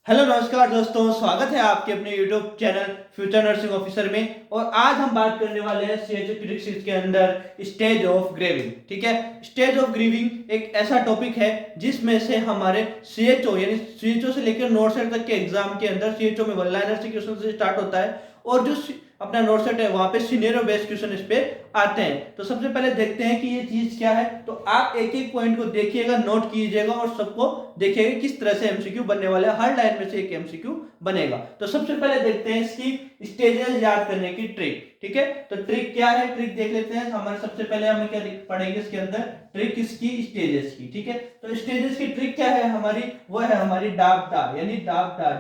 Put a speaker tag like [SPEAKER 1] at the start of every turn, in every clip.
[SPEAKER 1] Hello नमस्कार दोस्तों, स्वागत है आपके अपने YouTube channel future nursing officer में। और आज हम बात करने वाले हैं CHO फिजिक्स के अंदर स्टेज ऑफ ग्रेविंग। ठीक है, स्टेज ऑफ ग्रेविंग एक ऐसा टॉपिक है जिसमें से हमारे CHO यानी CHO से लेकर नोट सेट तक के एग्जाम के अंदर CHO में वन लाइनर से क्वेश्चन से स्टार्ट होता है और जो अपना नोट सेट है वहां पे सिनेरियो बेस्ड क्वेश्चन इस पे आते हैं। तो सबसे पहले देखते हैं कि ये चीज क्या है। तो आप एक एक पॉइंट को देखिएगा, नोट कीजिएगा और सबको देखिएगा किस तरह से एमसीक्यू बनने वाले हैं। हर लाइन में से एक एमसीक्यू बनेगा। तो सबसे पहले देखते हैं इसकी स्टेजेस याद करने की ट्रिक। ठीक है, तो ट्रिक क्या है, ट्रिक देख लेते हैं। हमारे सबसे पहले हम क्या पढ़ेंगे इसके अंदर, ट्रिक इसकी स्टेजेस की। ठीक है, तो स्टेजेस की ट्रिक क्या है हमारी, वो है हमारी डाबडा यानी डाबडा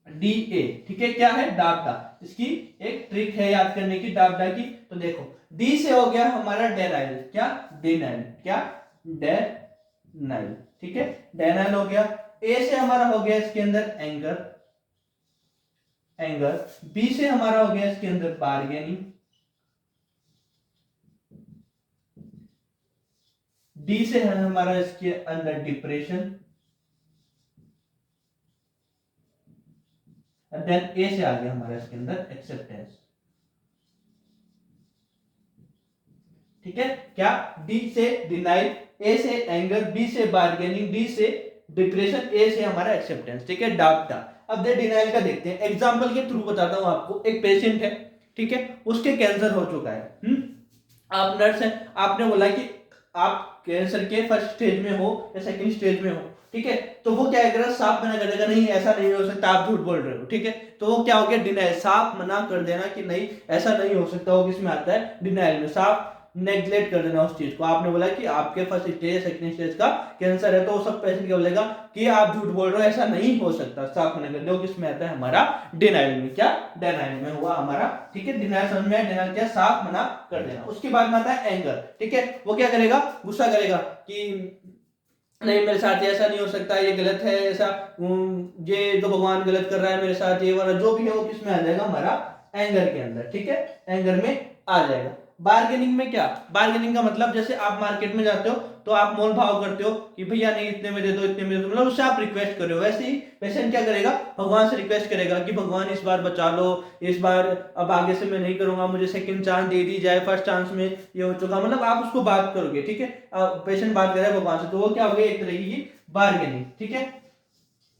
[SPEAKER 1] DABDA। ठीक है, क्या है डाबडा, इसकी एक ट्रिक है याद करने की डाबडा की। तो देखो डी से हो गया हमारा डेनाइल, क्या डेनाइल, क्या डेनाइल। ठीक है, डेनाइल हो गया। ए से हमारा हो गया इसके अंदर एंगर, एंगर। बी से हमारा हो गया इसके अंदर बार्गेनिंग। डी से है हमारा इसके अंदर डिप्रेशन। देन ए से आ गया हमारा इसके अंदर एक्सेप्टेंस। ठीक है, क्या डी से डिनाइल, ए से एंगर, बी से बार्गेनिंग, डी से डिप्रेशन, ए से हमारा एक्सेप्टेंस। ठीक है, डाबडा। अब दे डिनाइल का देखते हैं, एग्जांपल के थ्रू बताता हूं आपको। एक पेशेंट है, ठीक है, उसके कैंसर हो चुका है। आप नर्स हैं, आपने बोला कि आप कैंसर के फर्स्ट स्टेज में हो या सेकंड स्टेज में हो। ठीक है, तो वो क्या करेगा, साफ मना कर देगा, नहीं ऐसा नहीं हो सकता, आप झूठ बोल रहे हो। ठीक है, तो वो क्या हो गया, डिनाइल, साफ मना कर देना कि नहीं ऐसा नहीं हो सकता। वो किसमें आता है, डिनाइल में। साफ नेग्लेक्ट कर देना उस चीज को। आपने बोला कि आपके फर्स्ट स्टेज सेकंड स्टेज का कैंसर है, तो सब पेशेंट क्या बोलेगा कि आप झूठ बोल रहे हो, ऐसा नहीं हो सकता, साफ मना कर दो। किसमें आता है हमारा, डिनाइल में। क्या डिनाइल में हुआ हमारा। ठीक है, डिनाइल समझ में आया, डिनाइल क्या, साफ मना कर देना। उसके बाद में आता है एंगर। ठीक है, वो क्या करेगा, गुस्सा करेगा कि नहीं मेरे साथ ऐसा नहीं हो सकता, ये गलत है, ऐसा ये तो भगवान गलत कर रहा है मेरे साथ, ये वाला जो भी है वो किसमें आ जाएगा हमारा, एंगर के अंदर। ठीक है, एंगर में आ जाएगा। बार्गेनिंग में क्या, बार्गेनिंग का मतलब जैसे आप मार्केट में जाते हो तो आप मोल भाव करते हो कि भैया नहीं इतने में दे दो, इतने में दे दो, मतलब उससे आप रिक्वेस्ट कर रहे हो। वैसे ही पेशेंट क्या करेगा, भगवान से रिक्वेस्ट करेगा कि भगवान इस बार बचा लो, इस बार अब आगे से मैं नहीं करूंगा, मुझे सेकंड चांस दे दी जाए, फर्स्ट चांस में ये हो चुका, मतलब आप उसको बात करोगे। ठीक है, पेशेंट बात कर रहा है भगवान से, तो वो क्या हो गया, एक तरह की बार्गेनिंग। ठीक है,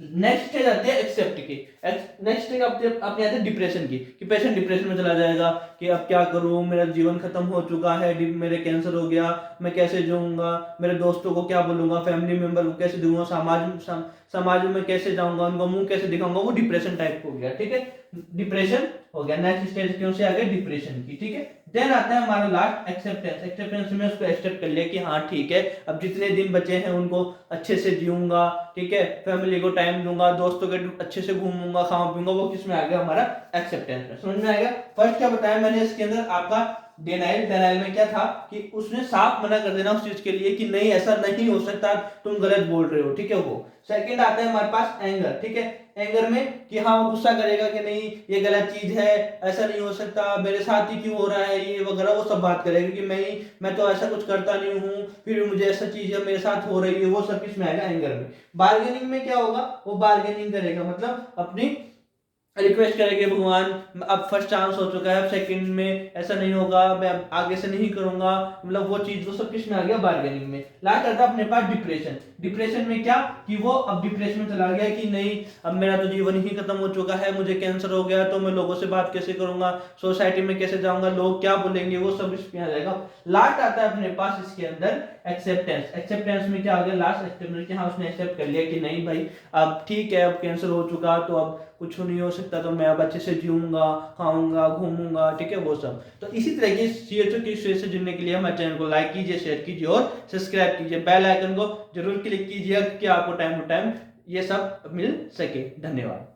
[SPEAKER 1] नेक्स्ट स्टेज आती है एक्सेप्ट की। नेक्स्ट स्टेज अपने आती है डिप्रेशन की, कि पेशेंट डिप्रेशन में चला जाएगा कि अब क्या करूं, मेरा जीवन खत्म हो चुका है, मेरे कैंसर हो गया, मैं कैसे जीऊंगा, मेरे दोस्तों को क्या बोलूंगा, फैमिली मेंबर को कैसे दूंगा, समाज में कैसे जाऊंगा, उनको मुंह कैसे दिखाऊंगा, वो डिप्रेशन टाइप हो गया। ठीक है, डिप्रेशन हो गया। नेक्स्ट स्टेज क्यों से आ गया, डिप्रेशन की। ठीक है, देन आता है हमारा लास्ट एक्सेप्टेंस। एक्सेप्टेंस में उसको एक्सेप्ट कर लिया कि हाँ ठीक है, अब जितने दिन बचे हैं उनको अच्छे से जीऊंगा। ठीक है, फैमिली को टाइम दूंगा, दोस्तों के अच्छे से घूमूंगा, खाऊं पीऊंगा। वो किसमें आ गया हमारा, एक्सेप्टेंस में। समझ में आएगा। फर्स्ट क्या बताया मैंने इसके अंदर आपका, डिनाइल। डिनाइल में क्या था कि उसने साफ मना कर देना उस चीज के लिए कि नहीं ऐसा नहीं हो सकता, तुम गलत बोल रहे हो। ठीक है, वो सेकंड आता है हमारे पास एंगर। ठीक है, एंगर में कि हाँ वो गुस्सा करेगा कि नहीं ये गलत चीज है, ऐसा नहीं हो सकता, मेरे साथ ही क्यों हो रहा है ये वगैरह, वो सब बात करेगा कि मैं तो ऐसा कुछ करता नहीं हूँ, फिर मुझे ऐसा चीज है मेरे साथ हो रही है। वो सब किसमें आएगा, एंगर में। बार्गेनिंग में क्या होगा, वो बार्गेनिंग करेगा, मतलब अपनी रिक्वेस्ट करेंगे भगवान, अब फर्स्ट चांस हो चुका है, अब सेकंड में ऐसा नहीं होगा, मैं अब आगे से नहीं करूंगा, मतलब वो चीज, वो सब किस में आ गया, बार्गेनिंग में। लास्ट आता है अपने पास डिप्रेशन। डिप्रेशन में क्या कि वो अब डिप्रेशन में चला गया कि नहीं अब मेरा तो जीवन ही खत्म हो चुका है, मुझे कैंसर हो गया, तो मैं लोगों से बात कैसे करूंगा, सोसाइटी में कैसे जाऊंगा, लोग क्या बोलेंगे, वो सब इसमें आ जाएगा। लास्ट आता है अपने पास इसके अंदर एक्सेप्टेंस। एक्सेप्टेंस में क्या आ गया, लास्ट एक्सेप्टेंस कि हाँ उसने एक्सेप्ट कर लिया कि नहीं भाई अब ठीक है, अब कैंसर हो चुका तो अब कुछ नहीं हो सकता, तो मैं अब अच्छे से जीऊंगा, खाऊंगा, घूमूंगा। ठीक है, वो सब। तो इसी तरह की सीएचओ की स्टोरी से जुड़ने के लिए हमारे चैनल को लाइक कीजिए, शेयर कीजिए और सब्सक्राइब कीजिए। बेल आइकन को जरूर क्लिक कीजिए कि आपको टाइम टू टाइम ये सब मिल सके। धन्यवाद।